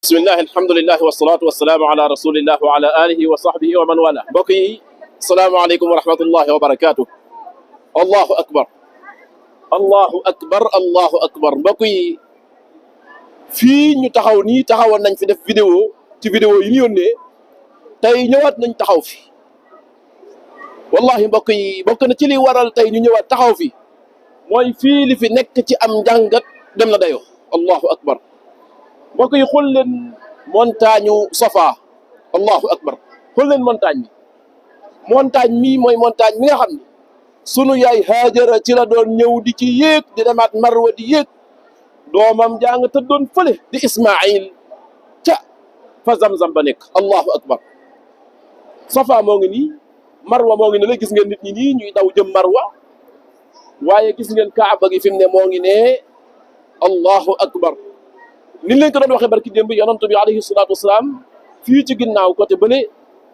bismillahi alhamdulillahi wasalaatu wasalaamu ala rasulillah wa ala alihi wa sahbihi wa man wala. mbokk yi salaamaaleykum wa rahmatullahi wa barakaatu. allahu akbar allahu akbar allahu akbar. mbokk yi fii ñu taxaw nii taxawoon nañ fi def vidéo ci vidéo yi ñu yónnee tey ñëwaat nañ taxaw fi wallahi mbokk yi bokk na ci li waral tey ñu ñëwaat taxaw fi mooy fii li fi nekk ci am njàngat dem na dayoo. allahu akbar. mbokk yi xool leen montagne Safa. allahu akbar. xool leen montagne mi mooy montagne mi nga xam ne sunu yaay Haajara ci la doon ñëw di ci yéeg di demaat Marwa di yéeg doomam jaa nga tëddoon fële di Ismaïl ca fa Zamzam ba nekk. allahu akbar. Safa moo ngi nii Marwa moo ngi ne la gis ngeen nit ñi nii ñuy daw jëm Marwa waaye gis ngeen Kaaba gi fi mu ne moo ngi ne. allahu akbar. ni leen ko doon waxee barki démb yonent bi alayhi salaatu wasalaam fii ci ginnaaw côté bële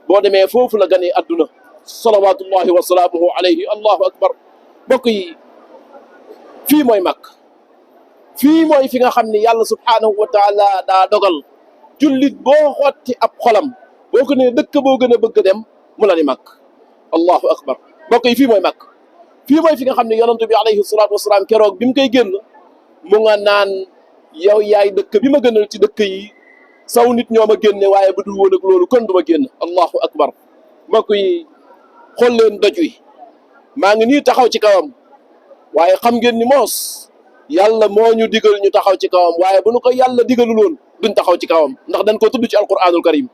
boo demee foofu la ganee adduna salawatullahi wa salaamuhu alayhi. allahu akbar. mbokk yi fii mooy Makka. fii mooy fi nga xam ne yàlla subhaanahu wa taala daa dogal jullit boo xotti ab xolam boo ko nee dëkk boo gën a bëgg dem mu la ni Makka. allahu akbar. mbokk yi fii mooy Makka. fii mooy fi nga xam ne yonent bi alayhi salaatu wasalaam keroog bi mu koy génn mu nga naan yow yaay dëkk bi ma gënal ci dëkk yi saw nit ñoo ma génne waaye bu dul woon ak loolu kon du ma génn. allahu akbar. mbokk yi xool leen doj wi maa ngi nii taxaw ci kawam waaye xam ngeen ni moos yàlla moo ñu digal ñu taxaw ci kawam waaye bu nu ko yàlla digalul woon duñ taxaw ci kawam ndax dañ ko tudd ci alquranul karim.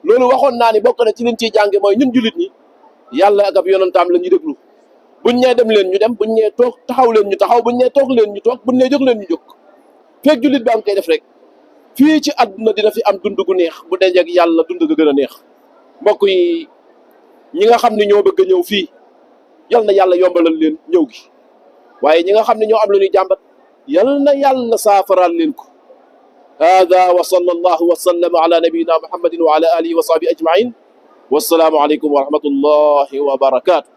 loolu waxoon naa ni bokk na ci liñ ciy jànge mooy ñun jullit ñi yàlla ak ab yonantaam la ñuy déglu. buñ ñee dem leen ñu dem buñ ñee toog taxaw leen ñu taxaw buñ ñee toog leen ñu toog buñ ñee jóg leen ñu jóg. fekk jullit ba am koy def rek fii ci àdduna dina fi am dund gu neex bu dajeek yàlla dund ga gën a neex. mbokk yi ñi nga xam ne ñoo bëgg a ñëw fii yal na yàlla yombalal leen ñëw gi waaye ñi nga xam ne ñoo am lu ñuy jàmbat yal na yàlla saafaraal leen ko. hada wa sallallahu wa sallama ala nabiyina muhammadin wa ala alihi wa sahbihi ajmain wassalaamu aleykum wa rahmatullahi wa barakatuh.